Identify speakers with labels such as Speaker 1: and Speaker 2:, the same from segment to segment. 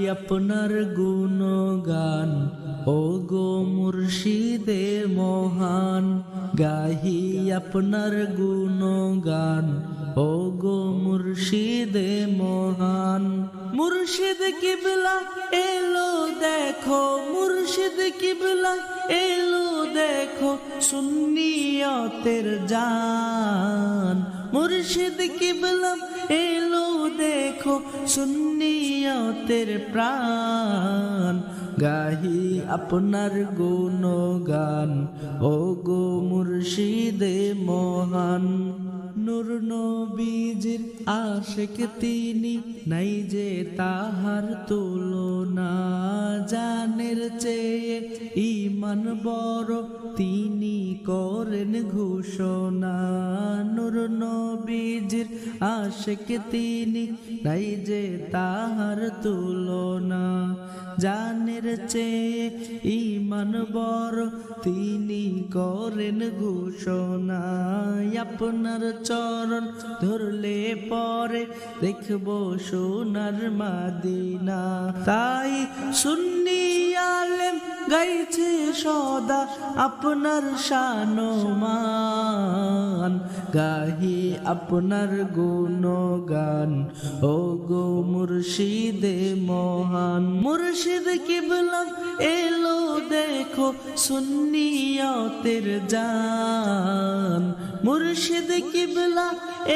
Speaker 1: আপনার গুণগান ও গো মুর্শিদে মহান গাহি আপনার গুণগান ও গো মুর্শিদে মহান মুর্শিদ কিবলা এলো দেখো মুর্শিদ কিবলা এলো দেখো সুন্নিয়তের জান মুর্শিদ কিবলা এলো দেখো সুন্নিয়তের প্রাণ গাহি আপনার গুণগান ও গো মুর্শিদে মহান নূর নবীজির আশিক তিনি নাই যে তাহার তুলনা জানের চেয়ে ঈমান বড় তিনি করেন ঘোষণা নূর নবীজির আশিক তিনি নাই যে তাহার তুলনা জানের চেয়ে ঈমান বড় তিনি করেন ঘোষণা আপনার চরণ ধরলে পরে দেখব সোনার মাদিনা তাই সুন্নি আলেম গাইছে সদা আপনার শানমান গাহি আপনার গুণগান ও গো মুর্শিদে মহান মুর্শিদ কিবলা এলো দেখো সুন্নিয়তের জান মুর্শিদ কিবলা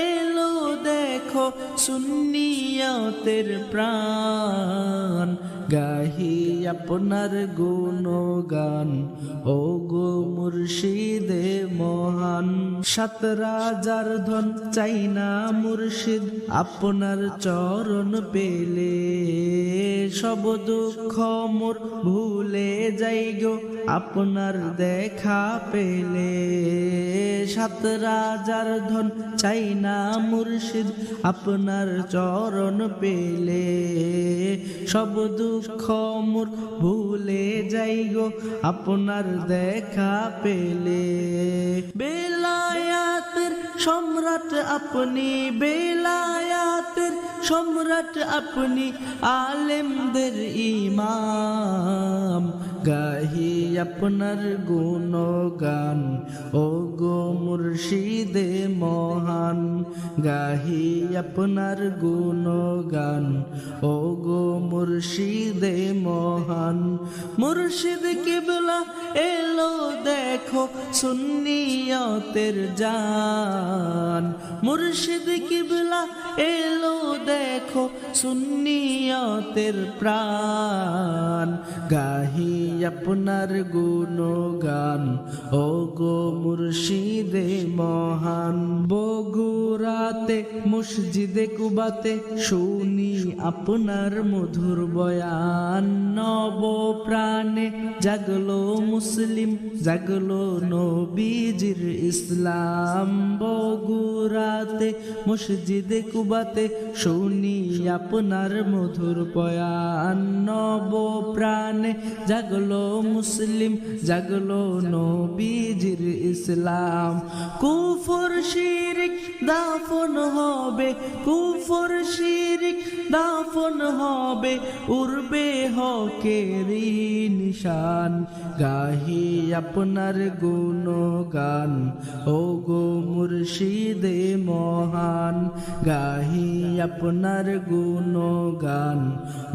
Speaker 1: এলো দেখো সুন্নিয়তের প্রাণ গাহি আপনার গুণগান ও গো মুর্শিদে মহান সাত রাজার ধন চাই না মুর্শিদ আপনার চরণ পেলে সব দুঃখ মোর ভুলে যাই গো আপনার দেখা পেলে সাত রাজার ধন চাই না মুর্শিদ আপনার চরণ পেলে সব দুঃখ মোর ভুলে যাই গো আপনার দেখা পেলে বেলায়াতের সম্রাট আপনি বেলায়াতের সম্রাট আপনি আলেমদের ইমাম গাহি আপনার গুণগান ও গো মুর্শিদে মহান গাহি আপনার গুণগান ও গো মুর্শিদে মহান মুর্শিদ কিবলা এলো দেখো সুন্নিয়তের জান মুর্শিদ কিবলা এলো দেখো সুন্নিয়তের প্রাণ গাহি আপনার গুণগান ও গো মুর্শিদে মহান বগুড়াতে মসজিদে কুবাতে শুনি আপনার মধুর বয়ান নব প্রাণে জাগলো মুসলিম জাগলো নবীজির ইসলাম বগুড়াতে মসজিদে কুবাতে শুনি আপনার মধুর বয়ান নব প্রাণে জাগলো মুসলিম জাগলো নবীজির ইসলাম কুফর শিরিক দাফন হবে কুফর শিরিক দাফন হবে উড়বে হকেরি নিশান গাহি আপনার গুণগান ও গো মুর্শিদে মহান গাহি আপনার গুণগান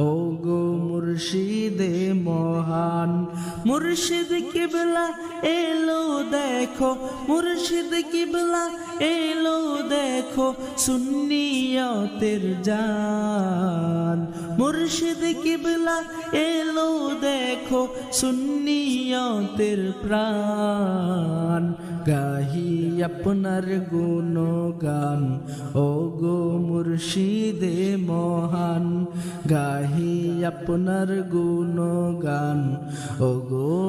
Speaker 1: ও গো মুর্শিদে মহান মুর্শিদ কিবলা এলো দেখো মুর্শিদ কিবলা এলো দেখো সুন্নিয়তের জান মুর্শিদ কিবলা এলো দেখো সুন্নিয়তের প্রাণ গাহি আপনার গুণগান ও গো মুর্শিদে মহান গাহি আপনার গুণগান ও গো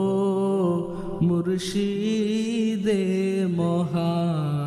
Speaker 1: মুর্শিদে মহান।